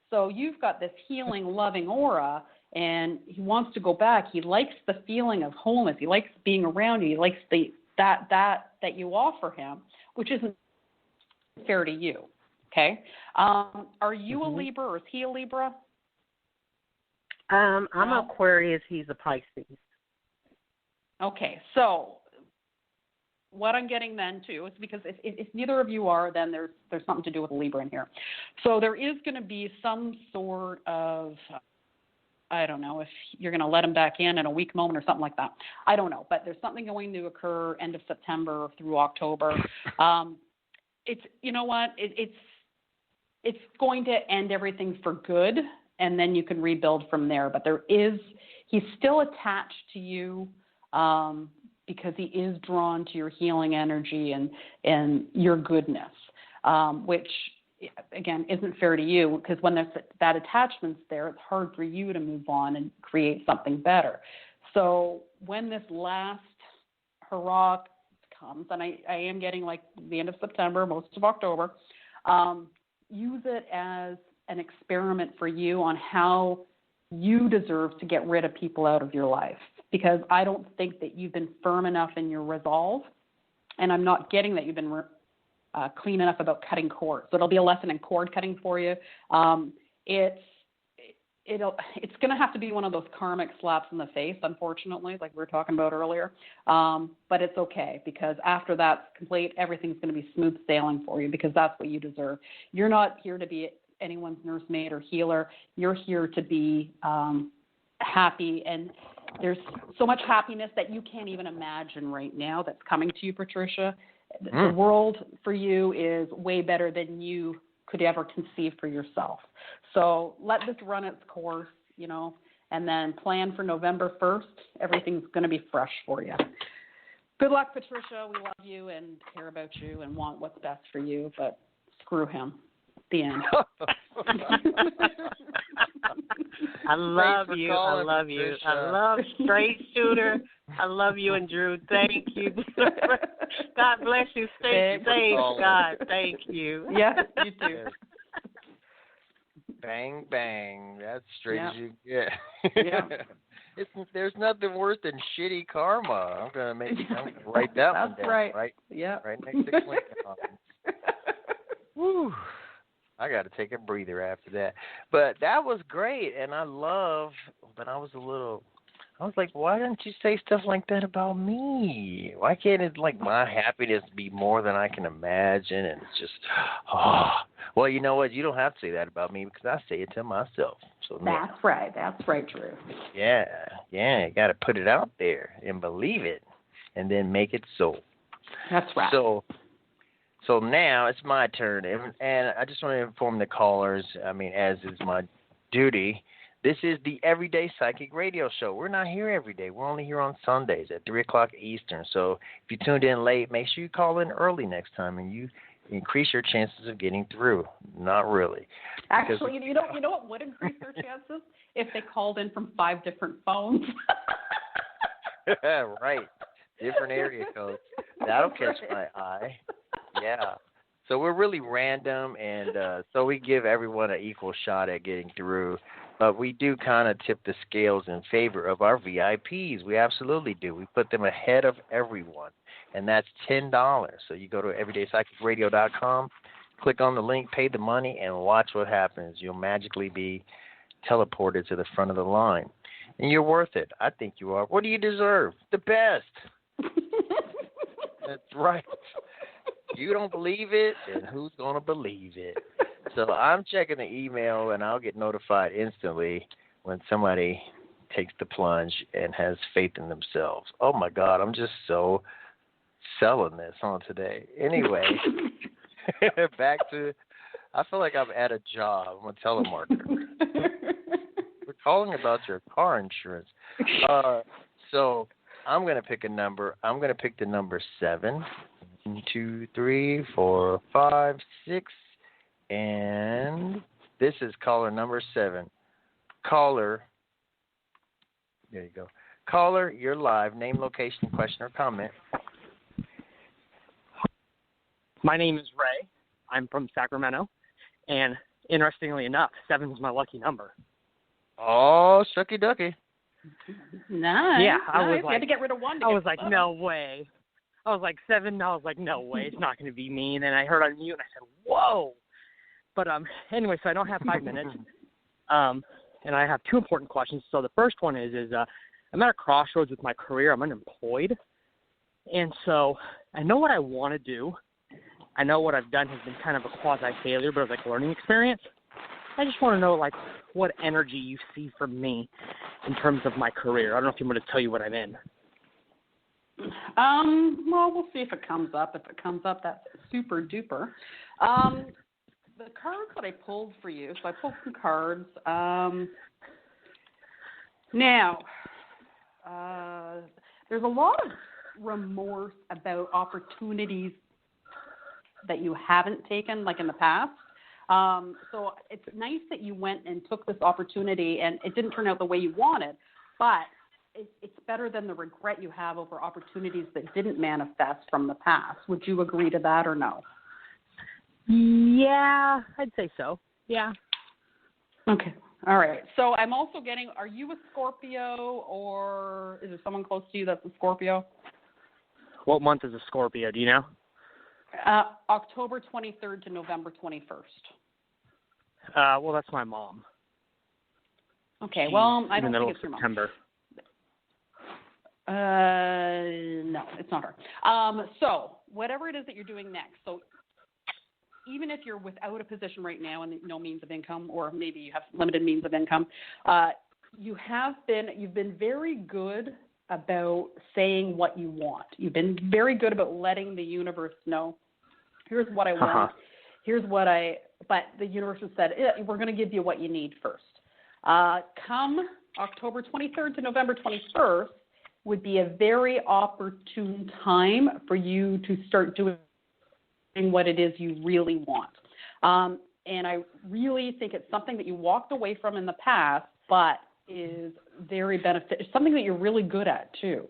So you've got this healing, loving aura, and he wants to go back. He likes the feeling of wholeness. He likes being around you. He likes that you offer him, which isn't fair to you. Okay? Are you a Libra, or is he a Libra? I'm Aquarius. He's a Pisces. Okay, so what I'm getting then too is, because if neither of you are, then there's something to do with a Libra in here. So there is going to be some sort of, I don't know if you're going to let him back in a weak moment or something like that. I don't know, but there's something going to occur end of September through October. It's, you know what, it's going to end everything for good, and then you can rebuild from there. But he's still attached to you, because he is drawn to your healing energy and your goodness, which, again, isn't fair to you, because when that attachment's there, it's hard for you to move on and create something better. So when this last hurrah comes, and I am getting like the end of September, most of October, use it as an experiment for you on how you deserve to get rid of people out of your life, because I don't think that you've been firm enough in your resolve, and I'm not getting that you've been clean enough about cutting cords. So it'll be a lesson in cord cutting for you. It's going to have to be one of those karmic slaps in the face, unfortunately, like we were talking about earlier. But it's okay, because after that's complete, everything's going to be smooth sailing for you, because that's what you deserve. You're not here to be anyone's nursemaid or healer. You're here to be happy, and there's so much happiness that you can't even imagine right now that's coming to you, Patricia. The world for you is way better than you could ever conceive for yourself. So let this run its course, and then plan for November 1st. Everything's going to be fresh for you. Good luck, Patricia. We love you and care about you and want what's best for you, but screw him. The end. I love you. I love you. I love Straight Shooter. I love you and Drew. Thank you. God bless you. Stay safe. God, thank you. Yeah, you too. Bang, bang. That's straight as you get. Yeah. There's nothing worse than shitty karma. I'm gonna write that one down. That's right. Right. Yeah. Right next to Clinton. Woo. I got to take a breather after that. But that was great, and I was like, why didn't you say stuff like that about me? Why can't it, like, my happiness be more than I can imagine? And it's just, well, you know what? You don't have to say that about me, because I say it to myself. So That's right. That's right, Drew. Yeah. You got to put it out there and believe it, and then make it so. That's right. So now it's my turn, and I just want to inform the callers, as is my duty, this is the Everyday Psychic Radio Show. We're not here every day. We're only here on Sundays at 3 o'clock Eastern. So if you tuned in late, make sure you call in early next time, and you increase your chances of getting through. Not really. Actually, you know what would increase their chances? If they called in from 5 different phones. Right. Different area codes. That'll catch my eye. Yeah. So we're really random, and so we give everyone an equal shot at getting through. But we do kind of tip the scales in favor of our VIPs. We absolutely do. We put them ahead of everyone, and that's $10. So you go to EverydayPsychicRadio.com, click on the link, pay the money, and watch what happens. You'll magically be teleported to the front of the line. And you're worth it. I think you are. What do you deserve? The best. That's right. You don't believe it, then who's going to believe it? So I'm checking the email, and I'll get notified instantly when somebody takes the plunge and has faith in themselves. Oh, my God, I'm just so selling this on today. Anyway, back to, I feel like I'm at a job. I'm a telemarketer. We're calling about your car insurance. So I'm going to pick a number. I'm going to pick the number 7. 1, 2, 3, 4, 5, 6, and this is caller number 7. There you go. Caller, you're live. Name, location, question, or comment. My name is Ray. I'm from Sacramento. And interestingly enough, 7 is my lucky number. Oh, shucky ducky. Nice. Yeah, I nice. was You like, had to get rid of one. I was like, no way. I was like 7. I was like, no way, it's not going to be me. And then I heard unmute, and I said, whoa. But anyway, so I don't have 5 minutes. And I have 2 important questions. So the first one is I'm at a crossroads with my career. I'm unemployed. And so I know what I want to do. I know what I've done has been kind of a quasi-failure, but it's like a learning experience. I just want to know, like, what energy you see from me in terms of my career. I don't know if you want me to tell you what I'm in. Well, we'll see if it comes up. If it comes up, that's super duper. The cards that I pulled for you, so I pulled some cards. Now, there's a lot of remorse about opportunities that you haven't taken, like in the past. So it's nice that you went and took this opportunity, and it didn't turn out the way you wanted, but it's better than the regret you have over opportunities that didn't manifest from the past. Would you agree to that or no? Yeah, I'd say so. Yeah. Okay. All right. So I'm also getting, are you a Scorpio, or is there someone close to you that's a Scorpio? What month is a Scorpio? Do you know? October 23rd to November 21st. Well, that's my mom. Okay. Well, I don't think it's your September. Mom. No, it's not her. So whatever it is that you're doing next, so even if you're without a position right now and no means of income, or maybe you have limited means of income, you've been very good about saying what you want. You've been very good about letting the universe know, here's what I want, but the universe has said, we're going to give you what you need first. Come October 23rd to November 21st would be a very opportune time for you to start doing what it is you really want. And I really think it's something that you walked away from in the past, but is very beneficial, something that you're really good at too.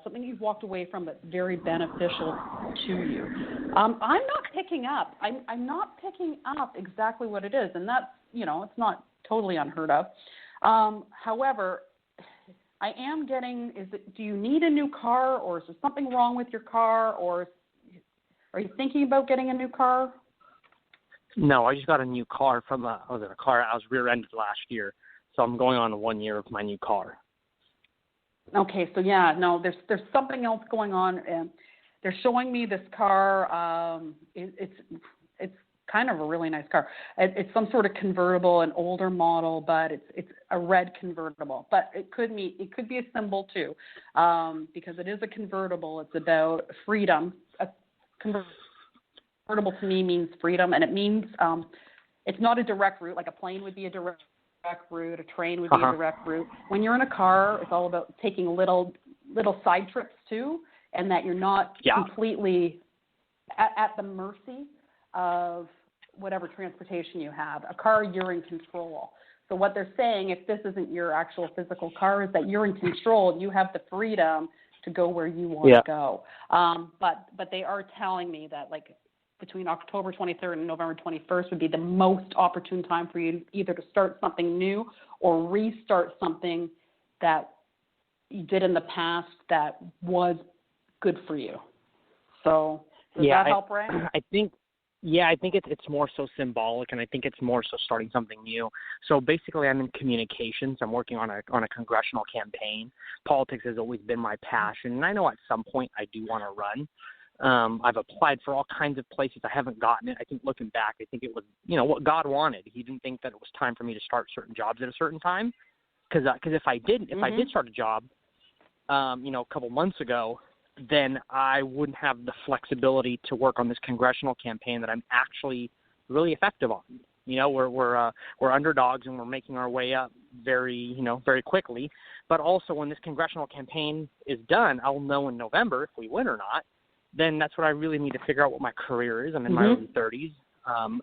Something you've walked away from that's very beneficial to you. I'm not picking up. I'm not picking up exactly what it is, and that's, it's not totally unheard of. However, I am getting, do you need a new car, or is there something wrong with your car, or are you thinking about getting a new car? No, I just got a new car I was rear-ended last year, so I'm going on 1 year of my new car. Okay, so there's something else going on. They're showing me this car. It's kind of a really nice car. It's some sort of convertible, an older model, but it's a red convertible. But it could be a symbol too, because it is a convertible. It's about freedom. A convertible to me means freedom, and it means it's not a direct route. Like a plane would be a direct route, a train would be a direct route. When you're in a car, it's all about taking little side trips too, and that you're not completely at the mercy of whatever transportation you have. A car, you're in control. So what they're saying, if this isn't your actual physical car, is that you're in control. You have the freedom to go where you want to go. But they are telling me that, like, between October 23rd and November 21st would be the most opportune time for you either to start something new or restart something that you did in the past that was good for you. So does that help, Ray? I think it's more so symbolic, and I think it's more so starting something new. So basically, I'm in communications. I'm working on a congressional campaign. Politics has always been my passion, and I know at some point I do want to run. I've applied for all kinds of places. I haven't gotten it. I think looking back, I think it was, what God wanted. He didn't think that it was time for me to start certain jobs at a certain time. Because if I did start a job, a couple months ago, then I wouldn't have the flexibility to work on this congressional campaign that I'm actually really effective on. We're underdogs, and we're making our way up very quickly. But also, when this congressional campaign is done, I'll know in November if we win or not. Then that's what I really need to figure out what my career is. I'm in my early 30s,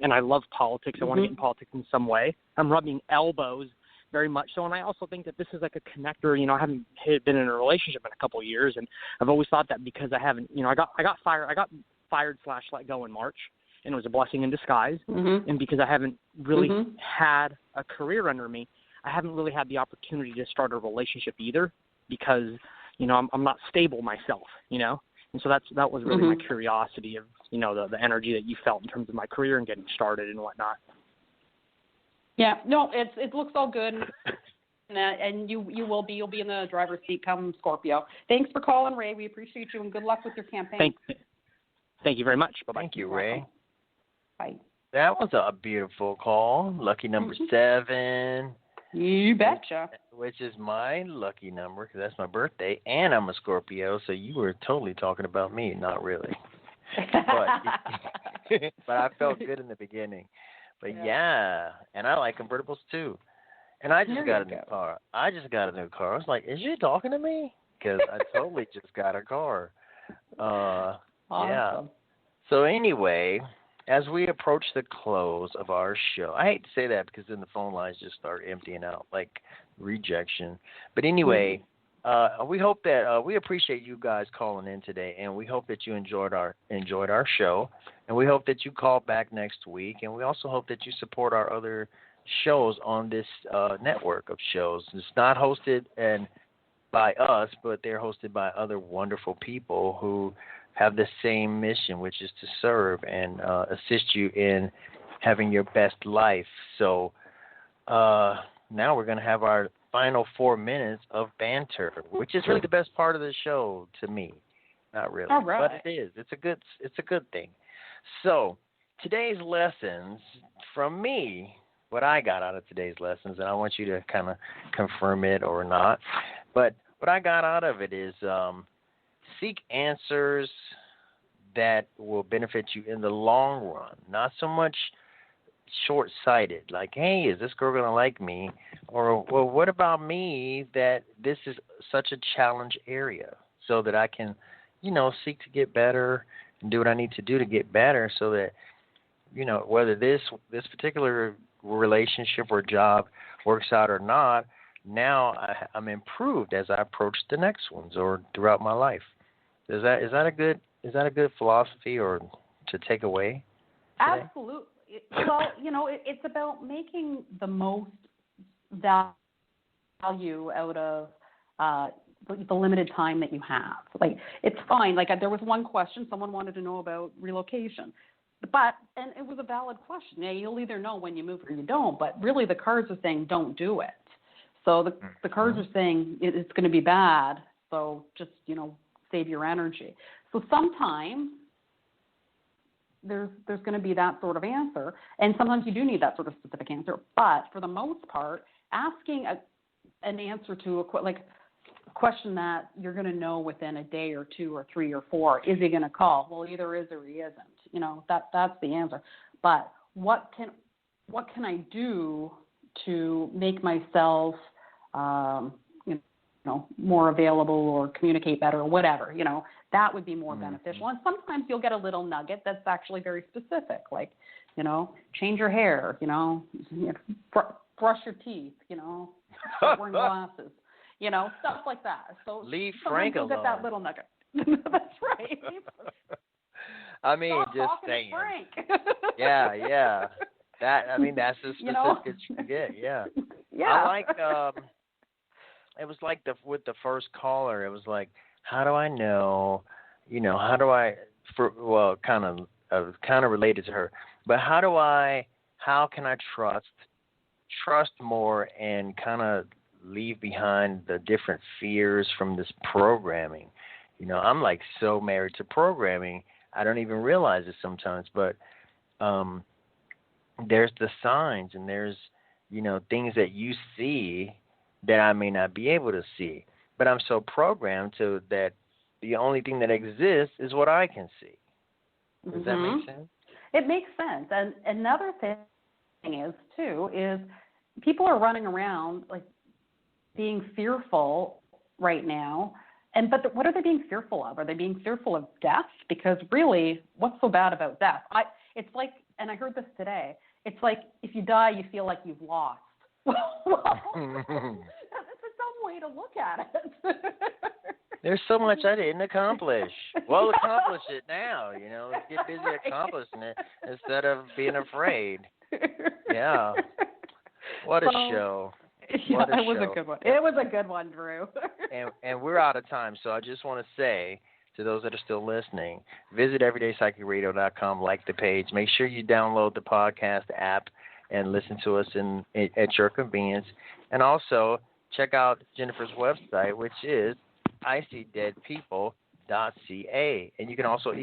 and I love politics. I want to get in politics in some way. I'm rubbing elbows very much so. And I also think that this is like a connector. You know, I haven't been in a relationship in a couple of years, and I've always thought that because I haven't, you know, I got fired / let go in March, and it was a blessing in disguise. And because I haven't really had a career under me, I haven't really had the opportunity to start a relationship either, because, you know, I'm not stable myself, you know. And so that was really my curiosity of, you know, the energy that you felt in terms of my career and getting started and whatnot. Yeah, no, it looks all good, and you'll be in the driver's seat come Scorpio. Thanks for calling, Ray. We appreciate you, and good luck with your campaign. Thank you very much. Bye-bye. Thank you, Ray. Bye. That was a beautiful call. Lucky number 7. You betcha. Which is my lucky number, because that's my birthday, and I'm a Scorpio, so you were totally talking about me. Not really. But I felt good in the beginning. But yeah, and I like convertibles too. And I just got a new car. I was like, is she talking to me? Because I totally just got a car. Awesome. Yeah. So anyway, as we approach the close of our show, I hate to say that because then the phone lines just start emptying out like rejection. But anyway, we hope that we appreciate you guys calling in today, and we hope that you enjoyed our show, and we hope that you call back next week, and we also hope that you support our other shows on this network of shows. It's not hosted by us, but they're hosted by other wonderful people who have the same mission, which is to serve and assist you in having your best life. So now we're going to have our final 4 minutes of banter, which is really the best part of the show to me. Not really, but it is. It's a good thing. So today's lessons from me, what I got out of today's lessons, and I want you to kind of confirm it or not, but what I got out of it is seek answers that will benefit you in the long run, not so much short-sighted, like, hey, is this girl going to like me? Or, well, what about me that this is such a challenge area so that I can, you know, seek to get better and do what I need to do to get better so that, you know, whether this particular relationship or job works out or not, now I'm improved as I approach the next ones or throughout my life. Is that a good philosophy or to take away today? Absolutely. Well, you know, it's about making the most value out of the limited time that you have. Like, it's fine. Like, there was one question someone wanted to know about relocation, and it was a valid question. Yeah, you'll either know when you move or you don't, but really the cards are saying don't do it. So the cards are saying it's going to be bad, so just, you know, save your energy. So sometimes there's going to be that sort of answer, and sometimes you do need that sort of specific answer. But for the most part, asking an answer to a question that you're going to know within a day or 2 or 3 or 4, is he going to call? Well, either is or he isn't. You know, that's the answer. But what can I do to make myself you know, more available or communicate better or whatever, you know, that would be more beneficial. And sometimes you'll get a little nugget that's actually very specific, like, you know, change your hair, you know, brush your teeth, you know, start wearing glasses, you know, stuff like that. So leave Frank alone. You'll get that little nugget. That's right. I mean, stop just saying. Yeah. That's the specifics you get. Yeah. Yeah. I like. It was like with the first caller. It was like, how do I know? You know, how do I? Kind of related to her, but how can I trust more and kind of leave behind the different fears from this programming? You know, I'm like so married to programming, I don't even realize it sometimes, but there's the signs and there's, you know, things that you see that I may not be able to see, but I'm so programmed to that the only thing that exists is what I can see. Does that make sense? It makes sense. And another thing is people are running around like being fearful right now. But what are they being fearful of? Are they being fearful of death? Because really, what's so bad about death? It's like, and I heard this today, it's like if you die, you feel like you've lost. That's some way to look at it. There's so much I didn't accomplish. Well, accomplish it now. Let's get busy accomplishing it instead of being afraid. Yeah. What a show. Yeah, it was a good one. It was a good one, Drew. and we're out of time, so I just want to say to those that are still listening, visit EverydayPsychicRadio.com, like the page. Make sure you download the podcast app and listen to us at your convenience. And also, check out Jennifer's website, which is ISeeDeadPeople.ca. And you can also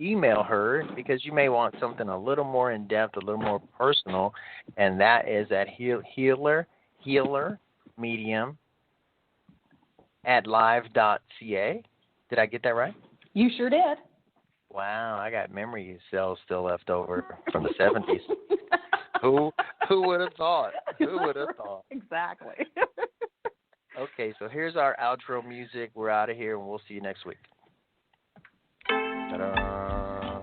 email her because you may want something a little more in-depth, a little more personal, and that is at healermedium@live.ca. Did I get that right? You sure did. Wow, I got memory cells still left over from the 70s. Who would have thought? Who would have thought? Exactly. Okay, so here's our outro music. We're out of here, and we'll see you next week. Ta-da.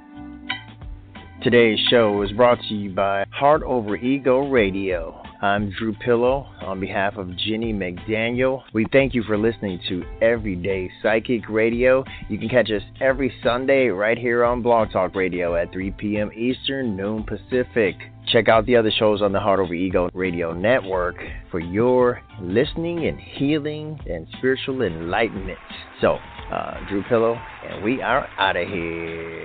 Today's show is brought to you by Heart Over Ego Radio. I'm Drew Pillow on behalf of Jenny McDaniel. We thank you for listening to Everyday Psychic Radio. You can catch us every Sunday right here on Blog Talk Radio at 3 p.m. Eastern, noon Pacific. Check out the other shows on the Heart Over Ego Radio Network for your listening and healing and spiritual enlightenment. So, Drew Pillow, and we are out of here.